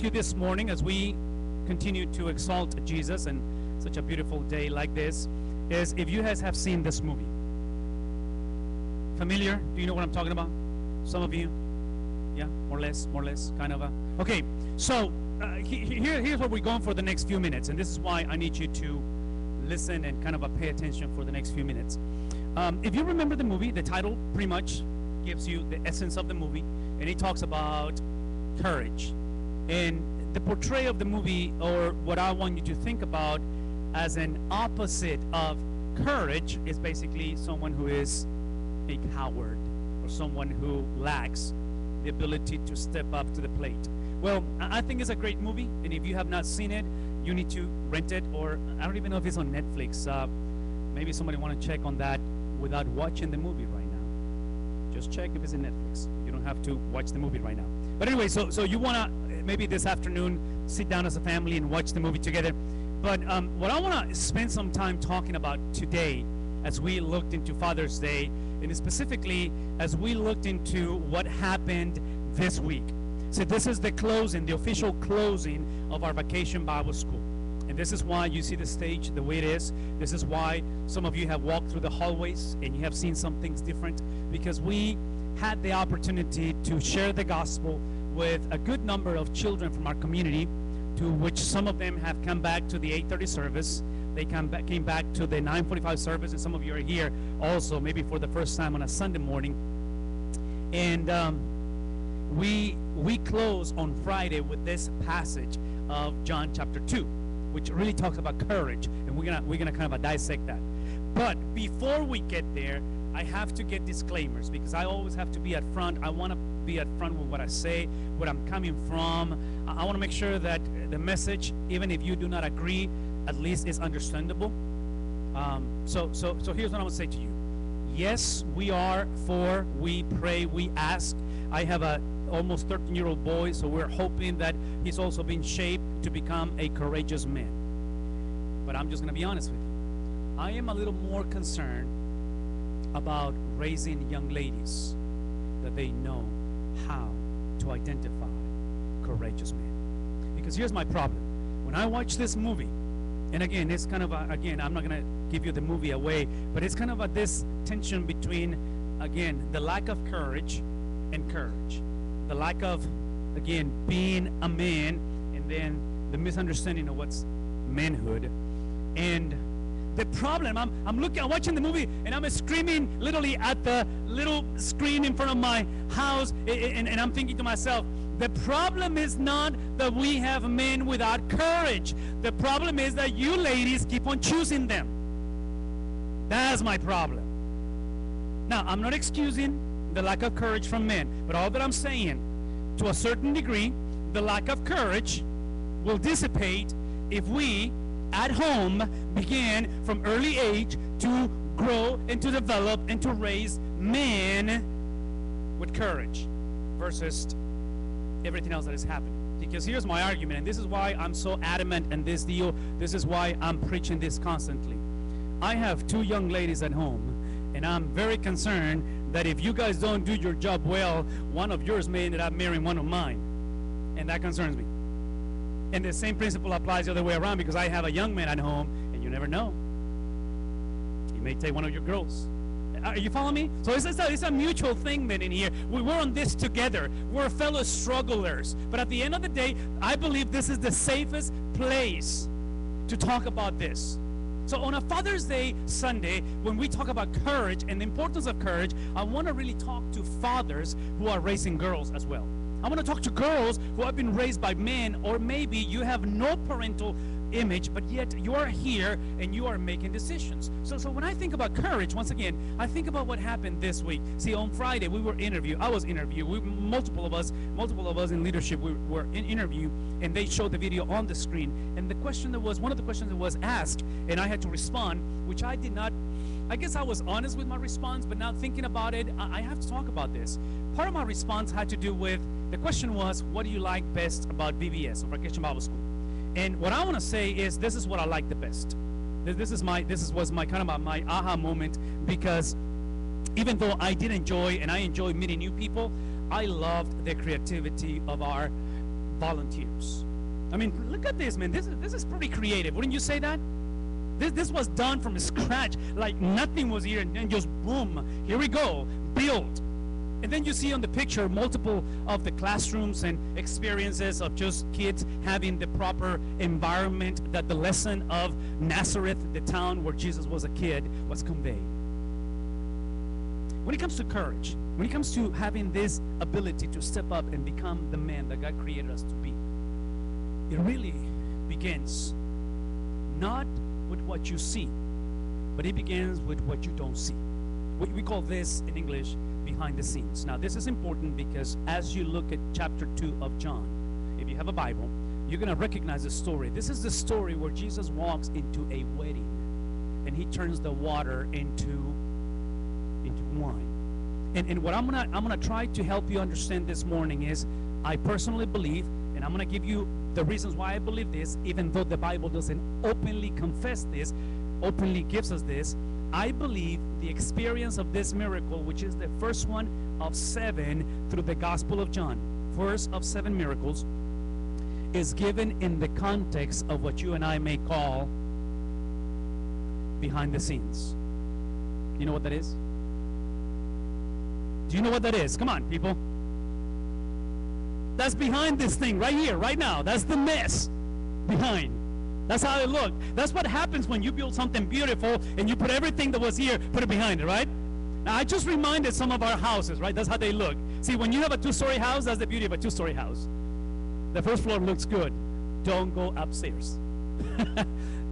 You this morning as we continue to exalt Jesus and such a beautiful day like this is if you guys have seen this movie. Familiar? Do you know what I'm talking about? Some of you? Yeah, more or less, kind of a. Okay, so here's what we're going for the next few minutes, and this is why I need you to listen and kind of pay attention for the next few minutes. If you remember the movie, the title pretty much gives you the essence of the movie, and it talks about courage. And the portrayal of the movie, or what I want you to think about as an opposite of courage, is basically someone who is a coward or someone who lacks the ability to step up to the plate. Well, I think it's a great movie, and if you have not seen it, you need to rent it, or I don't even know if it's on Netflix. Maybe somebody want to check on that without watching the movie right now. Just check if it's in Netflix. You don't have to watch the movie right now. But anyway, so you want to maybe this afternoon sit down as a family and watch the movie together. But what I want to spend some time talking about today as we looked into Father's Day, and specifically as we looked into what happened this week. So this is the closing, the official closing of our Vacation Bible School. And this is why you see the stage the way it is. This is why some of you have walked through the hallways and you have seen some things different, because we had the opportunity to share the gospel with a good number of children from our community, to which some of them have come back to the 8:30 service. They came back to the 9:45 service, and some of you are here also, maybe for the first time on a Sunday morning. And we close on Friday with this passage of John chapter 2, which really talks about courage, and we're gonna kind of dissect that. But before we get there, I have to get disclaimers, because I always have to be at front. I want to be at front with what I say, what I'm coming from. I want to make sure that the message, even if you do not agree, at least is understandable. So here's what I want to say to you. Yes, we are for, we pray, we ask. I have a almost 13-year-old boy, so we're hoping that he's also been shaped to become a courageous man. But I'm just going to be honest with you. I am a little more concerned about raising young ladies that they know how to identify courageous men. Because here's my problem. When I watch this movie, and again, it's kind of again, I'm not going to give you the movie away, but it's kind of this tension between, again, the lack of courage and courage. The lack of, again, being a man, and then the misunderstanding of what's manhood. And the problem, I'm watching the movie, and I'm screaming literally at the little screen in front of my house, and I'm thinking to myself, the problem is not that we have men without courage. The problem is that you ladies keep on choosing them. That's my problem. Now, I'm not excusing the lack of courage from men, but all that I'm saying, to a certain degree, the lack of courage will dissipate if we at home begin from early age to grow and to develop and to raise men with courage versus everything else that is happening. Because here's my argument, and this is why I'm so adamant in this deal. This is why I'm preaching this constantly. I have two young ladies at home, and I'm very concerned that if you guys don't do your job well, one of yours may end up marrying one of mine, and that concerns me. And the same principle applies the other way around, because I have a young man at home, and you never know. He may take one of your girls. Are you following me? So it's a mutual thing, men, in here. We're on this together. We're fellow strugglers. But at the end of the day, I believe this is the safest place to talk about this. So on a Father's Day Sunday, when we talk about courage and the importance of courage, I want to really talk to fathers who are raising girls as well. I want to talk to girls who have been raised by men, or maybe you have no parental image, but yet you are here and you are making decisions. So when I think about courage, once again, I think about what happened this week. See, on Friday we were interviewed. I was interviewed. Multiple of us in leadership were in interview, and they showed the video on the screen. And the question that was, one of the questions that was asked, and I had to respond, which I did not. I guess I was honest with my response, but now thinking about it, I have to talk about this. Part of my response had to do with, the question was, what do you like best about VBS, or Vacation Bible School? And what I want to say is, this is what I like the best. This was my kind of my aha moment, because even though I did enjoy, and I enjoy meeting new people, I loved the creativity of our volunteers. I mean, look at this, man. This is pretty creative. Wouldn't you say that? This was done from scratch, like nothing was here, and then just boom, here we go, built. And then you see on the picture multiple of the classrooms and experiences of just kids having the proper environment that the lesson of Nazareth, the town where Jesus was a kid, was conveyed. When it comes to courage, when it comes to having this ability to step up and become the man that God created us to be, it really begins not with what you see, but it begins with what you don't see. We call this in English behind the scenes. Now this is important because as you look at chapter 2 of John, if you have a Bible, you're going to recognize the story. This is the story where Jesus walks into a wedding and he turns the water into wine. And what I'm gonna try to help you understand this morning is, I personally believe, and I'm gonna give you the reasons why I believe this, even though the Bible doesn't openly confess this, openly gives us this. I believe the experience of this miracle, which is the first one of 7 through the Gospel of John, first of 7 miracles, is given in the context of what you and I may call behind the scenes. You know what that is? Do you know what that is? Come on, people. That's behind this thing right here, right now. That's the mess behind. That's how it looked. That's what happens when you build something beautiful and you put everything that was here, put it behind it, right? Now, I just reminded some of our houses, right? That's how they look. See, when you have a 2-story house, that's the beauty of a 2-story house. The first floor looks good. Don't go upstairs.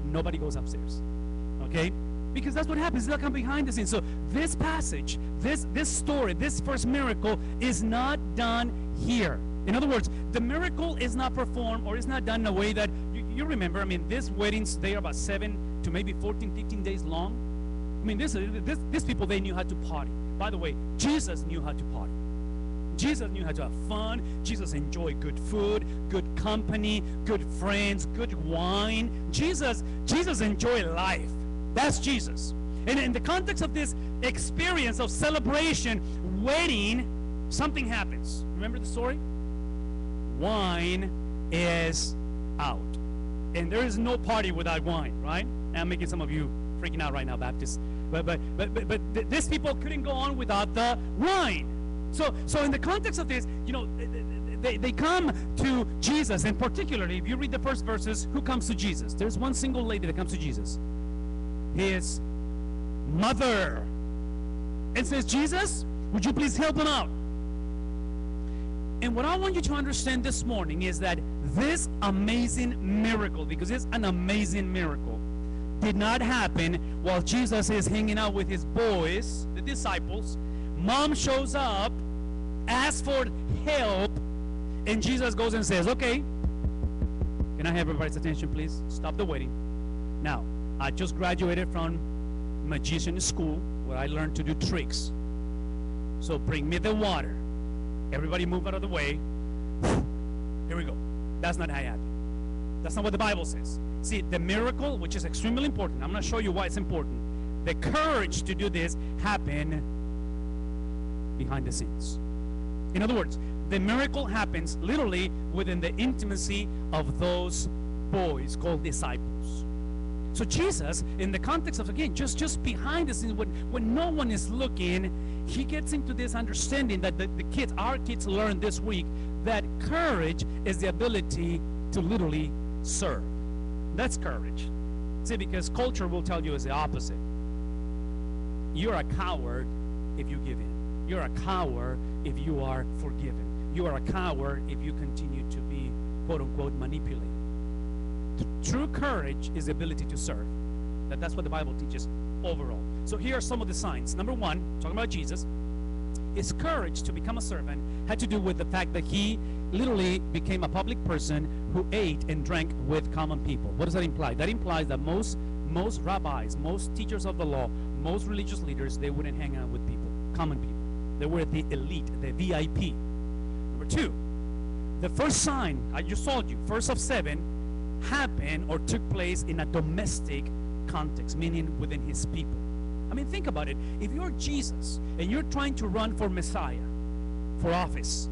Nobody goes upstairs, okay? Because that's what happens. It's like behind the scenes. So this passage, this story, this first miracle is not done here. In other words, the miracle is not performed or is not done in a way that, you remember, I mean, these weddings, they are about 7 to maybe 14, 15 days long. I mean, these people, they knew how to party. By the way, Jesus knew how to party. Jesus knew how to have fun. Jesus enjoyed good food, good company, good friends, good wine. Jesus enjoyed life. That's Jesus. And in the context of this experience of celebration, wedding, something happens. Remember the story? Wine is out. And there is no party without wine, right? And I'm making some of you freaking out right now, Baptists. But these people couldn't go on without the wine. So in the context of this, you know, they come to Jesus, and particularly, if you read the first verses, who comes to Jesus? There's one single lady that comes to Jesus. His mother, and says, Jesus, would you please help him out? And what I want you to understand this morning is that this amazing miracle, because it's an amazing miracle, did not happen while Jesus is hanging out with his boys, the disciples. Mom shows up, asks for help, and Jesus goes and says, okay, can I have everybody's attention, please? Stop the wedding. Now, I just graduated from magician school where I learned to do tricks. So bring me the water. Everybody move out of the way. Here we go. That's not how it happened. That's not what the Bible says. See, the miracle, which is extremely important, I'm going to show you why it's important. The courage to do this happened behind the scenes. In other words, the miracle happens literally within the intimacy of those boys called disciples. So Jesus, in the context of, again, just behind the scenes, when no one is looking, he gets into this understanding that the kids, our kids learned this week, that courage is the ability to literally serve. That's courage. See, because culture will tell you is the opposite. You're a coward if you give in. You're a coward if you are forgiven. You are a coward if you continue to be, quote unquote, manipulated. True courage is the ability to serve. That's what the Bible teaches overall. So here are some of the signs. Number one, talking about Jesus, his courage to become a servant had to do with the fact that he literally became a public person who ate and drank with common people. What does that imply? That implies that most rabbis, most teachers of the law, most religious leaders, they wouldn't hang out with people, common people. They were the elite, the VIP. Number two, the first sign, I just told you, first of 7, happened or took place in a domestic context, meaning within his people. I mean, think about it. If you're Jesus and you're trying to run for Messiah, for office,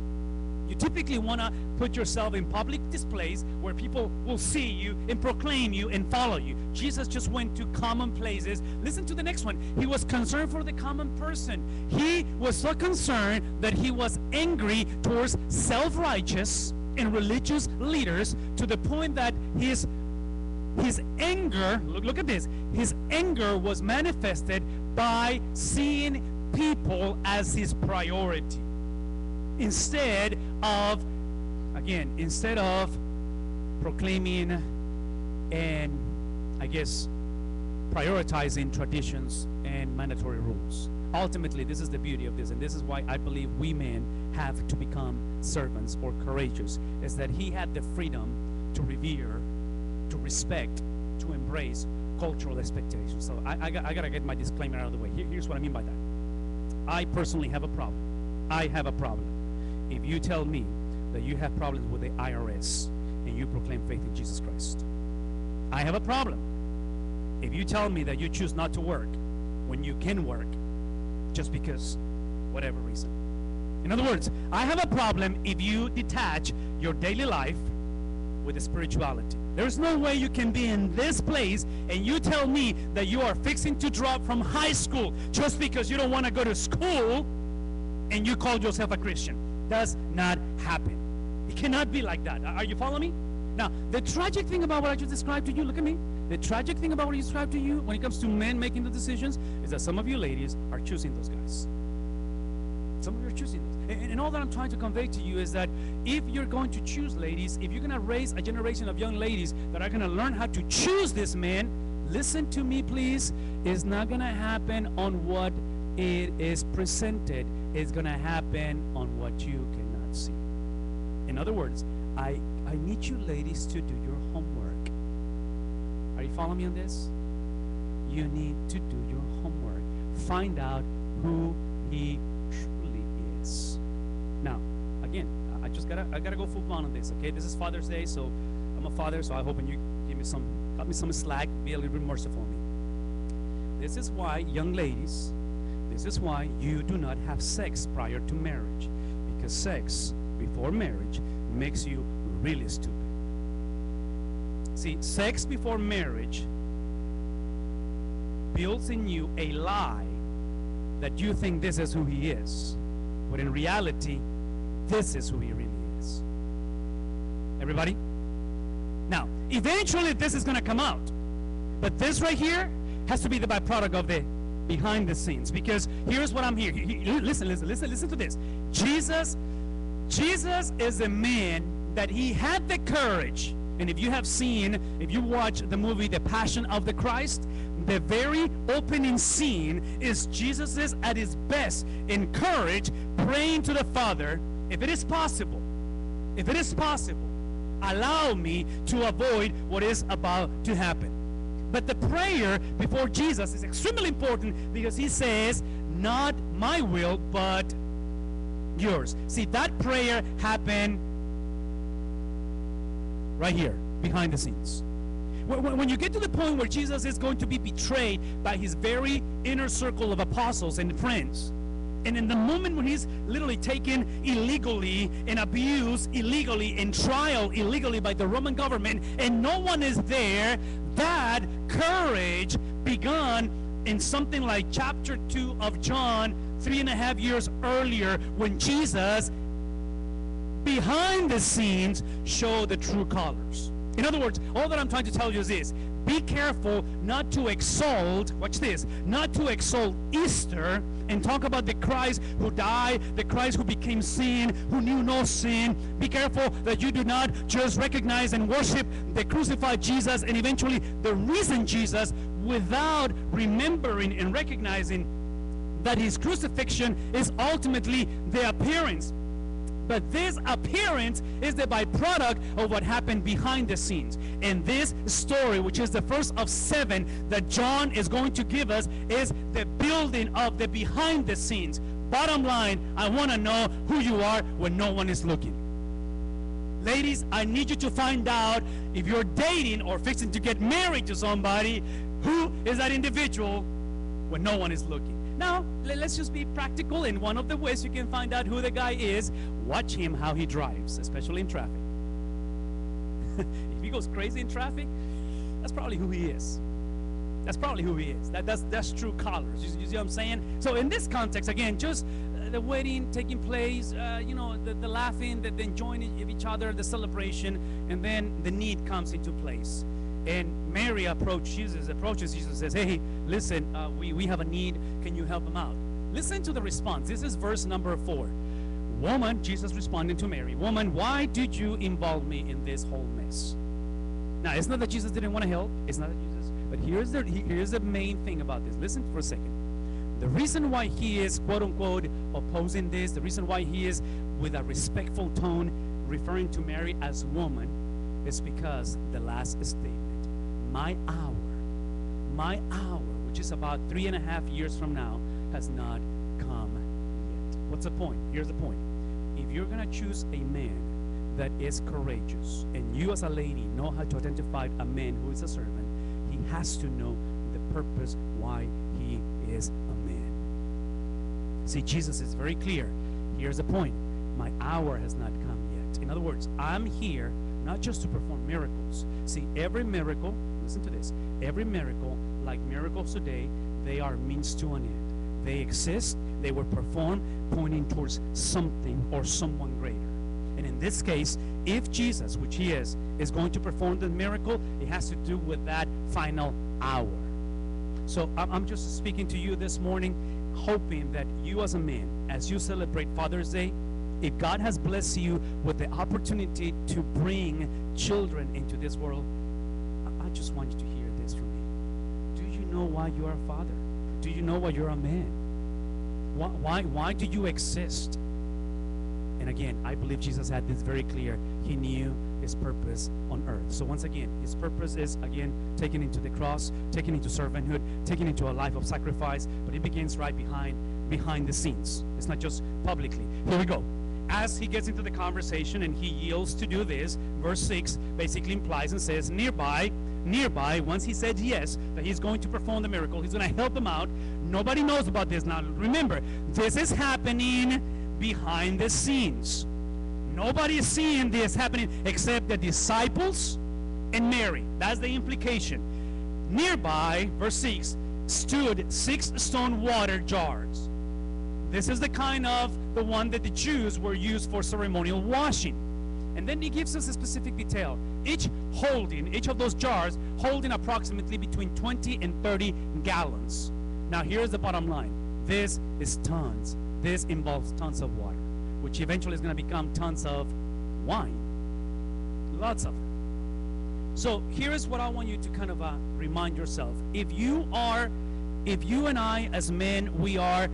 You typically want to put yourself in public displays where people will see you and proclaim you and follow you. Jesus just went to common places. Listen to the next one. He was concerned for the common person. He was so concerned that he was angry towards self-righteous and religious leaders to the point that his anger, look at this, his anger was manifested by seeing people as his priority. Instead of proclaiming and, I guess, prioritizing traditions and mandatory rules. Ultimately, this is the beauty of this, and this is why I believe we men have to become servants or courageous, is that he had the freedom to revere, to respect, to embrace cultural expectations. So I gotta get my disclaimer out of the way. Here's what I mean by that. I personally have a problem. I have a problem if you tell me that you have problems with the IRS and you proclaim faith in Jesus Christ. I have a problem if you tell me that you choose not to work when you can work just because whatever reason. In other words, I have a problem if you detach your daily life with the spirituality. There's no way you can be in this place and you tell me that you are fixing to drop from high school just because you don't want to go to school and you call yourself a Christian. Does not happen. It cannot be like that. Are you following me? Now, the tragic thing about what I just described to you, look at me. The tragic thing about what I described to you when it comes to men making the decisions is that some of you ladies are choosing those guys. Some of you are choosing those. And all that I'm trying to convey to you is that if you're going to choose ladies, if you're going to raise a generation of young ladies that are going to learn how to choose this man, listen to me, please. It's not going to happen on what it is presented. It's going to happen on what you cannot see. In other words, I need you ladies to do your homework. Are you following me on this? You need to do your homework. Find out who he truly is. Now, again, I gotta go full blown on this. Okay, this is Father's Day, so I'm a father, so I hope when you cut me some slack, be a little bit merciful on me. This is why, young ladies, this is why you do not have sex prior to marriage, because sex before marriage makes you really stupid. See, sex before marriage builds in you a lie that you think this is who he is, but in reality, this is who he really is. Everybody? Now, eventually this is going to come out, but this right here has to be the byproduct of the behind the scenes, because here's what I'm here. Listen to this. Jesus is a man that he had the courage, and if you watch the movie The Passion of the Christ, the very opening scene is Jesus is at his best in courage, praying to the Father, if it is possible, allow me to avoid what is about to happen. But the prayer before Jesus is extremely important because he says, not my will, but yours. See, that prayer happened right here, behind the scenes. When you get to the point where Jesus is going to be betrayed by his very inner circle of apostles and friends, and in the moment when he's literally taken illegally and abused illegally and trial illegally by the Roman government, and no one is there, that courage began in something like chapter 2 of John, 3.5 years earlier, when Jesus, behind the scenes, showed the true colors. In other words, all that I'm trying to tell you is this: be careful not to exalt, watch this, not to exalt Easter and talk about the Christ who died, the Christ who became sin, who knew no sin. Be careful that you do not just recognize and worship the crucified Jesus and eventually the risen Jesus without remembering and recognizing that his crucifixion is ultimately the appearance. But this appearance is the byproduct of what happened behind the scenes. And this story, which is the first of 7 that John is going to give us, is the building of the behind the scenes. Bottom line, I want to know who you are when no one is looking. Ladies, I need you to find out, if you're dating or fixing to get married to somebody, who is that individual when no one is looking. Now, let's just be practical. And one of the ways you can find out who the guy is, watch him how he drives, especially in traffic. If he goes crazy in traffic, that's probably who he is. That's probably who he is. That's true colors. You see what I'm saying? So in this context, again, just the wedding taking place, the laughing, the enjoying of each other, the celebration, and then the need comes into place. And Mary approaches Jesus and says, hey, listen, we have a need. Can you help him out? Listen to the response. This is verse number 4. Woman, Jesus responding to Mary, woman, why did you involve me in this whole mess? Now, it's not that Jesus didn't want to help. It's not that Jesus, but here's the main thing about this. Listen for a second. The reason why he is, quote unquote, opposing this, the reason why he is with a respectful tone referring to Mary as woman, is because the last statement, my hour, which is about 3.5 years from now, has not come yet. What's the point? Here's the point. If you're going to choose a man that is courageous, and you as a lady know how to identify a man who is a servant, he has to know the purpose why he is a man. See, Jesus is very clear. Here's the point. My hour has not come yet. In other words, I'm here not just to perform miracles. See, every miracle, listen to this, every miracle, like miracles today, they are means to an end. They exist, they were performed, pointing towards something or someone greater. And in this case, if Jesus, which he is going to perform the miracle, it has to do with that final hour. So I'm just speaking to you this morning, hoping that you as a man, as you celebrate Father's Day, if God has blessed you with the opportunity to bring children into this world, I just want you to hear this from me. Do you know why you are a father? Do you know why you're a man? Why do you exist? And again, I believe Jesus had this very clear. He knew his purpose on earth. So once again, his purpose is, again, taken into the cross, taken into servanthood, taken into a life of sacrifice, but it begins right behind the scenes. It's not just publicly. Here we go. As he gets into the conversation and he yields to do this, verse 6 basically implies and says, nearby, once he said yes, that he's going to perform the miracle, he's going to help them out. Nobody knows about this. Now, remember, this is happening behind the scenes. Nobody is seeing this happening except the disciples and Mary. That's the implication. Nearby, verse 6, stood 6 stone water jars. This is the kind of the one that the Jews were used for ceremonial washing. And then he gives us a specific detail. Each of those jars holding approximately between 20 and 30 gallons. Now here's the bottom line. This is tons. This involves tons of water, which eventually is going to become tons of wine. Lots of it. So here's what I want you to kind of remind yourself. If you and I as men, we are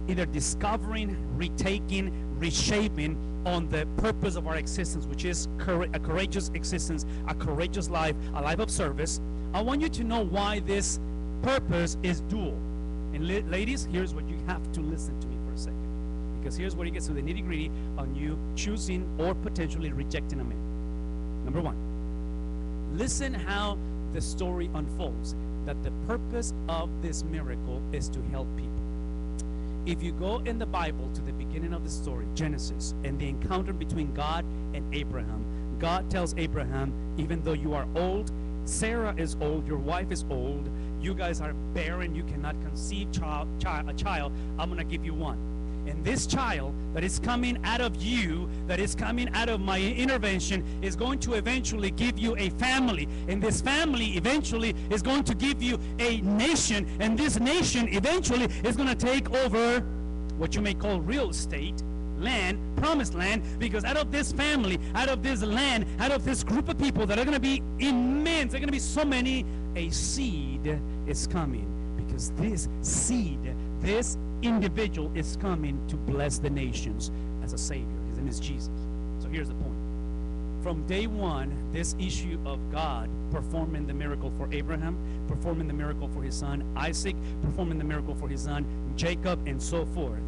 either discovering, retaking, reshaping on the purpose of our existence, which is a courageous existence, a courageous life, a life of service, I want you to know why this purpose is dual. And ladies, here's what you have to listen to me for a second, because here's where it gets to the nitty-gritty on you choosing or potentially rejecting a man. Number 1, listen how the story unfolds, that the purpose of this miracle is to help people. If you go in the Bible to the beginning of the story, Genesis, and the encounter between God and Abraham, God tells Abraham, even though you are old, Sarah is old, your wife is old, you guys are barren, you cannot conceive a child, I'm going to give you one. And this child that is coming out of you, that is coming out of my intervention, is going to eventually give you a family. And this family eventually is going to give you a nation. And this nation eventually is going to take over what you may call real estate, land, promised land, because out of this family, out of this land, out of this group of people that are going to be immense, there are going to be so many, a seed is coming. Because this seed, this individual is coming to bless the nations as a Savior. His name is Jesus. So here's the point. From day one, this issue of God performing the miracle for Abraham, performing the miracle for his son Isaac, performing the miracle for his son Jacob, and so forth,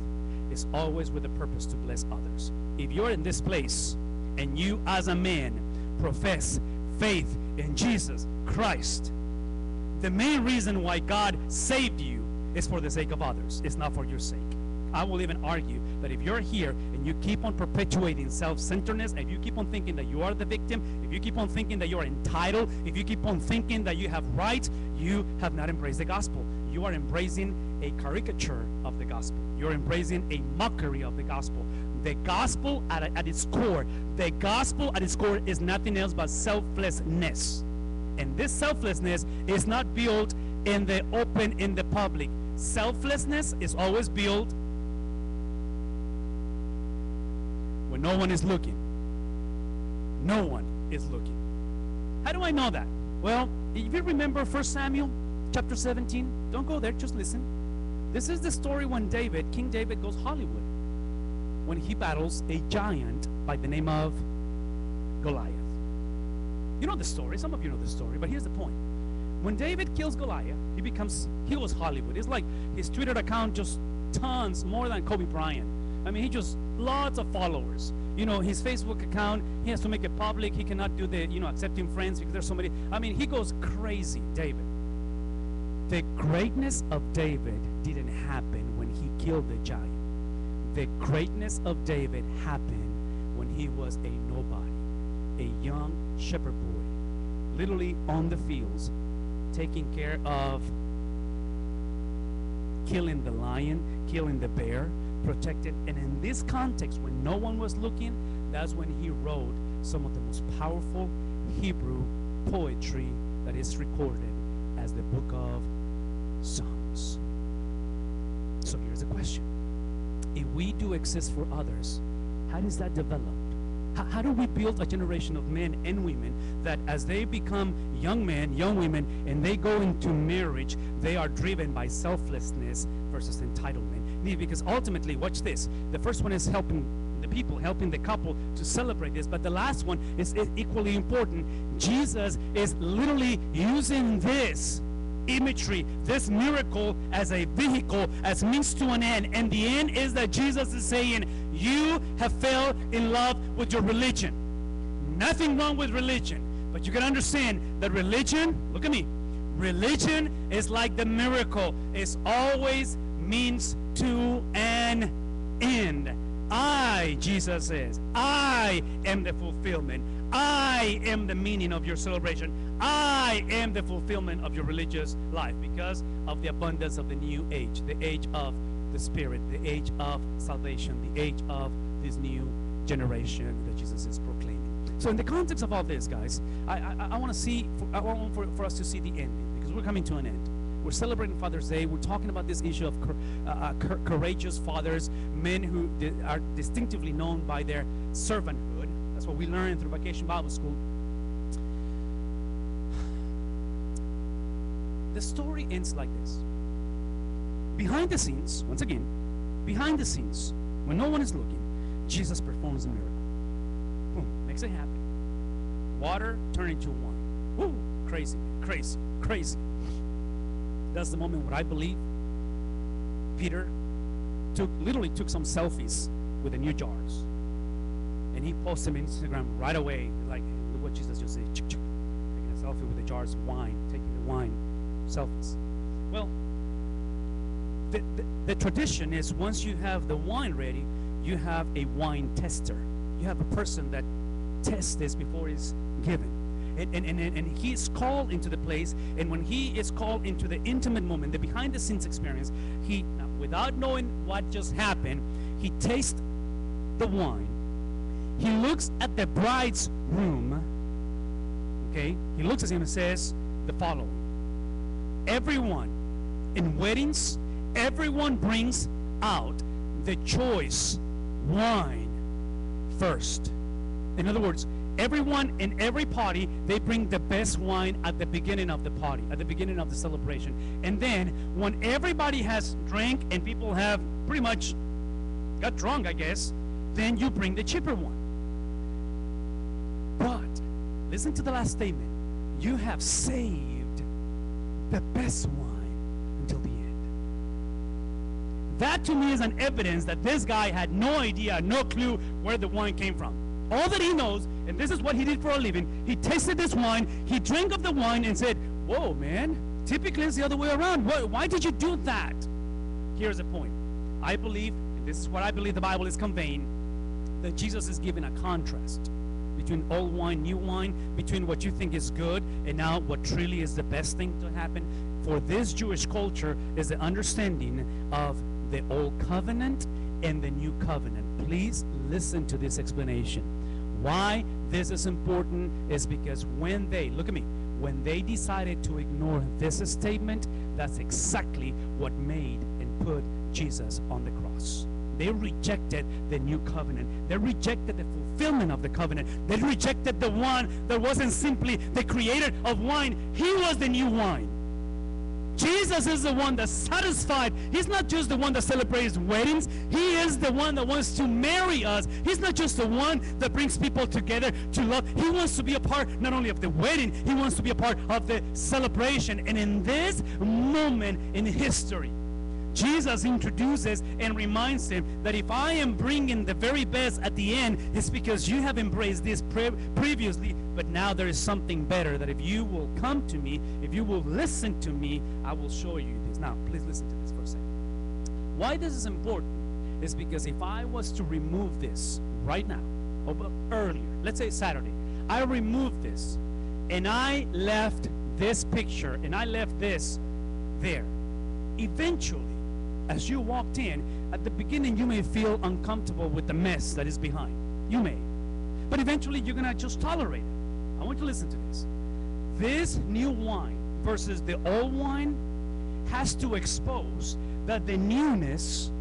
is always with the purpose to bless others. If you're in this place and you as a man profess faith in Jesus Christ, the main reason why God saved you it's for the sake of others. It's not for your sake. I will even argue that if you're here and you keep on perpetuating self-centeredness, if you keep on thinking that you are the victim, if you keep on thinking that you're entitled, if you keep on thinking that you have rights, you have not embraced the gospel. You are embracing a caricature of the gospel. You're embracing a mockery of the gospel. The gospel at its core, the gospel at its core is nothing else but selflessness. And this selflessness is not built in the open, in the public. Selflessness is always built when no one is looking. No one is looking. How do I know that? Well, if you remember 1 Samuel chapter 17, don't go there, just listen. This is the story when King David goes Hollywood, when he battles a giant by the name of Goliath. You know the story, some of you know the story, but here's the point. When David kills Goliath, he was Hollywood. It's like his Twitter account just tons, more than Kobe Bryant. I mean, he just, lots of followers. You know, his Facebook account, he has to make it public. He cannot do the, accepting friends because there's so many. I mean, he goes crazy, David. The greatness of David didn't happen when he killed the giant. The greatness of David happened when he was a nobody, a young shepherd boy, literally on the fields, taking care of killing the lion, killing the bear, protected. And in this context, when no one was looking, that's when he wrote some of the most powerful Hebrew poetry that is recorded as the book of Psalms. So here's the question. If we do exist for others, how does that develop? How do we build a generation of men and women that as they become young men, young women, and they go into marriage, they are driven by selflessness versus entitlement? Because ultimately, watch this. The first one is helping the people, helping the couple to celebrate this. But the last one is equally important. Jesus is literally using this imagery, this miracle, as a vehicle, as means to an end. And the end is that Jesus is saying, you have fell in love with your religion. Nothing wrong with religion, but you can understand that religion, look at me, religion is like the miracle. It's always means to an end. Jesus says, I am the fulfillment. I am the meaning of your celebration. I am the fulfillment of your religious life because of the abundance of the new age, the age of the Spirit, the age of salvation, the age of this new generation that Jesus is proclaiming. So in the context of all this, guys, I want for us to see the ending, because we're coming to an end. We're celebrating Father's Day. We're talking about this issue of courageous fathers, men who are distinctively known by their servanthood. That's what we learned through Vacation Bible School. The story ends like this. Behind the scenes, once again, behind the scenes, when no one is looking, Jesus performs a miracle. Boom, makes it happen. Water turned into wine. Woo, crazy, crazy, crazy. That's the moment where I believe Peter literally took some selfies with the new jars. And he posted them on Instagram right away. Like, look what Jesus just said. Taking a selfie with the jars of wine, taking the wine selfies. Well, the tradition is once you have the wine ready, you have a wine tester. You have a person that tests this before it's given. And he's called into the place, and when he is called into the intimate moment, the behind-the-scenes experience, without knowing what just happened, he tastes the wine. He looks at the bride's room, okay? He looks at him and says the following. Everyone in weddings, everyone brings out the choice wine first. In other words, everyone in every party, they bring the best wine at the beginning of the party, at the beginning of the celebration. And then when everybody has drank and people have pretty much got drunk, I guess, then you bring the cheaper one. But listen to the last statement. You have saved the best wine until the end. That to me is an evidence that this guy had no idea, no clue where the wine came from. All that he knows, and this is what he did for a living, he tasted this wine, he drank of the wine and said, whoa, man, Typically, it's the other way around. Why did you do that? Here's the point. I believe, and this is what I believe the Bible is conveying, that Jesus is giving a contrast between old wine, new wine, between what you think is good and now what truly is the best thing to happen. For this Jewish culture is the understanding of the old covenant and the new covenant. Please listen to this explanation. Why this is important is because when they, look at me, when they decided to ignore this statement, that's exactly what made and put Jesus on the cross. They rejected the new covenant. They rejected the fulfillment of the covenant. They rejected the one that wasn't simply the creator of wine. He was the new wine. Jesus is the one that's satisfied. He's not just the one that celebrates weddings. He is the one that wants to marry us. He's not just the one that brings people together to love. He wants to be a part not only of the wedding, he wants to be a part of the celebration. And in this moment in history, Jesus introduces and reminds them that if I am bringing the very best at the end, it's because you have embraced this previously, but now there is something better, that if you will come to me, if you will listen to me, I will show you this. Now, please listen to this for a second. Why this is important is because if I was to remove this right now, or earlier, let's say Saturday, I removed this, and I left this picture, and I left this there, eventually, as you walked in, at the beginning you may feel uncomfortable with the mess that is behind. You may. But eventually you're going to just tolerate it. I want you to listen to this. This new wine versus the old wine has to expose that the newness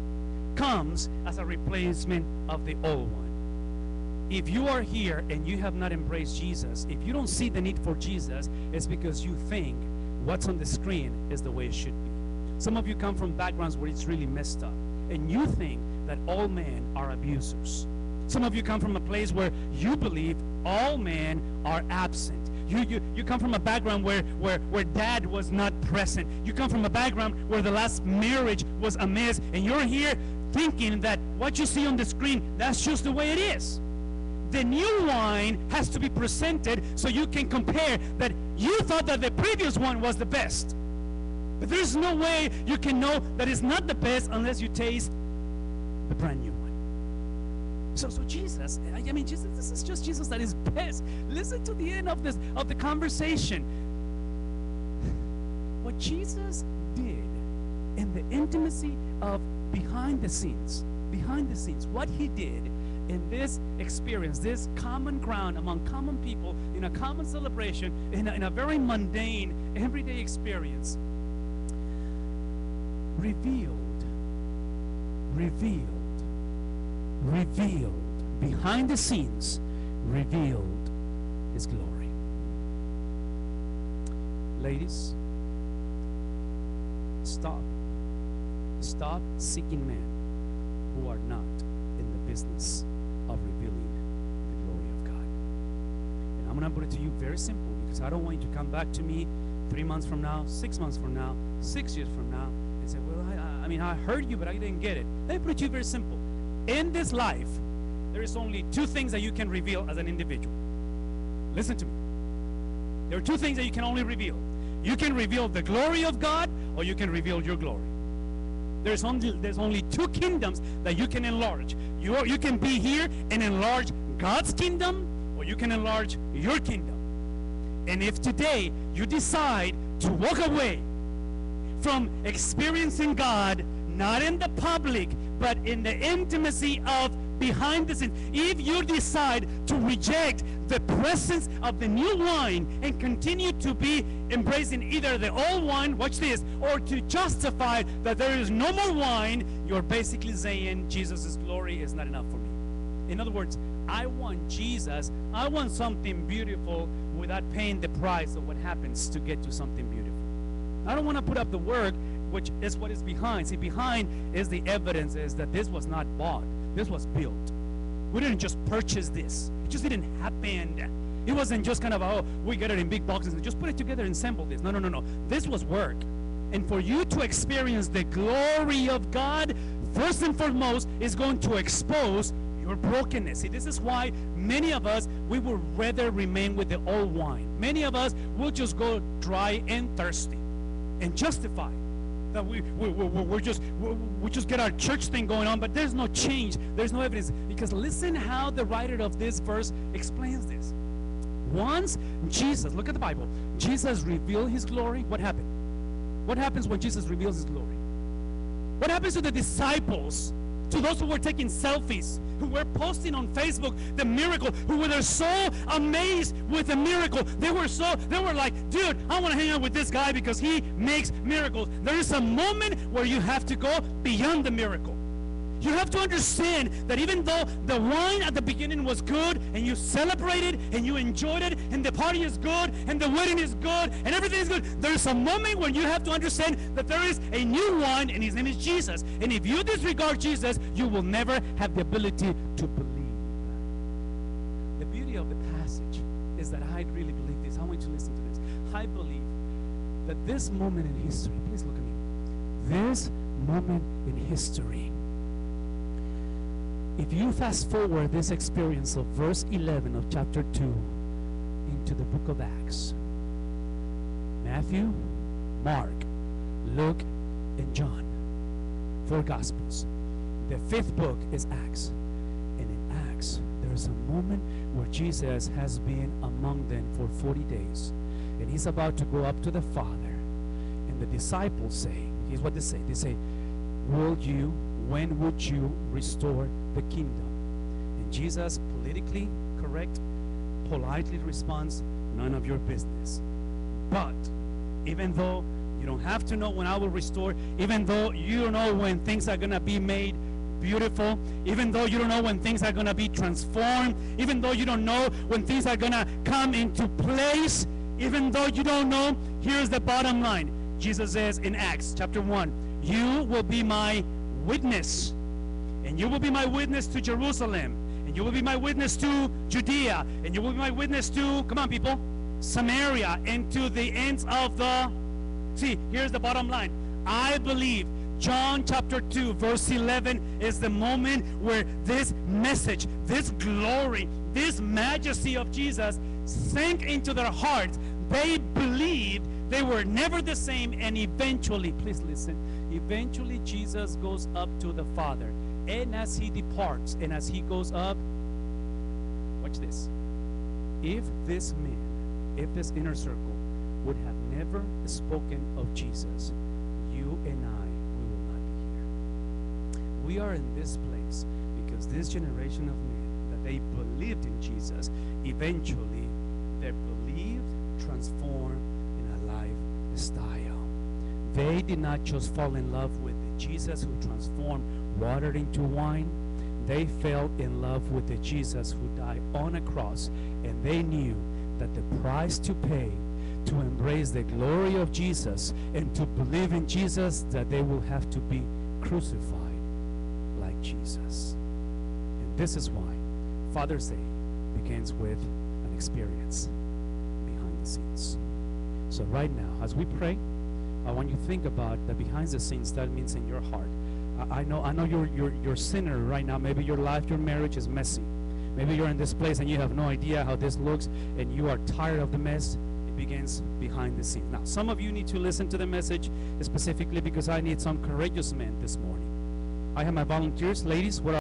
comes as a replacement of the old one. If you are here and you have not embraced Jesus, if you don't see the need for Jesus, it's because you think what's on the screen is the way it should be. Some of you come from backgrounds where it's really messed up, and you think that all men are abusers. Some of you come from a place where you believe all men are absent. You come from a background where dad was not present. You come from a background where the last marriage was a mess, and you're here thinking that what you see on the screen, that's just the way it is. The new wine has to be presented so you can compare that you thought that the previous one was the best. But there's no way you can know that it's not the best unless you taste the brand new one. So Jesus, I mean, Jesus, this is just Jesus that is best. Listen to the end of the conversation. What Jesus did in the intimacy of behind the scenes, what he did in this experience, this common ground among common people, in a common celebration, in a very mundane, everyday experience, revealed behind the scenes, revealed his glory. Ladies, stop seeking men who are not in the business of revealing the glory of God. And I'm going to put it to you very simple, because I don't want you to come back to me 3 months from now, 6 months from now, 6 years from now, and say, well, I mean, I heard you, but I didn't get it. Let me put it to you very simple. In this life, there is only two things that you can reveal as an individual. Listen to me. There are two things that you can only reveal. You can reveal the glory of God, or you can reveal your glory. There's only two kingdoms that you can enlarge. You can be here and enlarge God's kingdom, or you can enlarge your kingdom. And if today you decide to walk away from experiencing God, not in the public, but in the intimacy of behind the scenes, if you decide to reject the presence of the new wine and continue to be embracing either the old wine, watch this, or to justify that there is no more wine, you're basically saying Jesus' glory is not enough for me. In other words, I want Jesus, I want something beautiful without paying the price of what happens to get to something beautiful. I don't want to put up the work, which is what is behind. See, behind is the evidence is that this was not bought. This was built. We didn't just purchase this. It just didn't happen. It wasn't just kind of, oh, we get it in big boxes and just put it together and assemble this. No. This was work. And for you to experience the glory of God, first and foremost, is going to expose your brokenness. See, this is why many of us, we would rather remain with the old wine. Many of us will just go dry and thirsty. and justify. That we just get our church thing going on, but there's no change. There's no evidence. Because listen how the writer of this verse explains this. Once Jesus, look at the Bible, Jesus revealed his glory, what happened? What happens when Jesus reveals his glory? What happens to the disciples, to those who were taking selfies, who were posting on Facebook the miracle, who were so amazed with the miracle? They were like, dude, I want to hang out with this guy because he makes miracles. There is a moment where you have to go beyond the miracle. You have to understand that even though the wine at the beginning was good, and you celebrated and you enjoyed it, and the party is good, and the wedding is good, and everything is good, there's a moment when you have to understand that there is a new wine, and his name is Jesus. And if you disregard Jesus, you will never have the ability to believe. The beauty of the passage is that I really believe this. I want you to listen to this. I believe that this moment in history, please look at me, this moment in history, if you fast forward this experience of verse 11 of chapter 2 into the book of Acts, Matthew, Mark, Luke, and John, 4 Gospels. The 5th book is Acts. And in Acts, there's a moment where Jesus has been among them for 40 days. And he's about to go up to the Father. And the disciples say, here's what they say. They say, when would you restore the kingdom? And Jesus, politically correct, politely responds, none of your business. But even though you don't have to know when I will restore, even though you don't know when things are going to be made beautiful, even though you don't know when things are going to be transformed, even though you don't know when things are going to come into place, even though you don't know, here's the bottom line. Jesus says in Acts chapter 1, you will be my witness, and you will be my witness to Jerusalem, and you will be my witness to Judea, and you will be my witness to, come on people, Samaria, and to the ends of the, see, here's the bottom line. I believe John chapter 2 verse 11 is the moment where this message, this glory, this majesty of Jesus sank into their hearts. They believed. They were never the same, and eventually, please listen, eventually Jesus goes up to the Father. And as he departs, and as he goes up, watch this. If this man, if this inner circle would have never spoken of Jesus, you and I, we will not be here. We are in this place because this generation of men, that they believed in Jesus, eventually they believed, transformed, style. They did not just fall in love with the Jesus who transformed water into wine. They fell in love with the Jesus who died on a cross, and they knew that the price to pay to embrace the glory of Jesus and to believe in Jesus, that they will have to be crucified like Jesus. And this is why Father's Day begins with an experience behind the scenes. So right now, as we pray, I want you to think about the behind the scenes that means in your heart. I know you're sinner right now. Maybe your life, your marriage is messy. Maybe you're in this place and you have no idea how this looks, and you are tired of the mess. It begins behind the scenes. Now, some of you need to listen to the message specifically because I need some courageous men this morning. I have my volunteers. Ladies, what are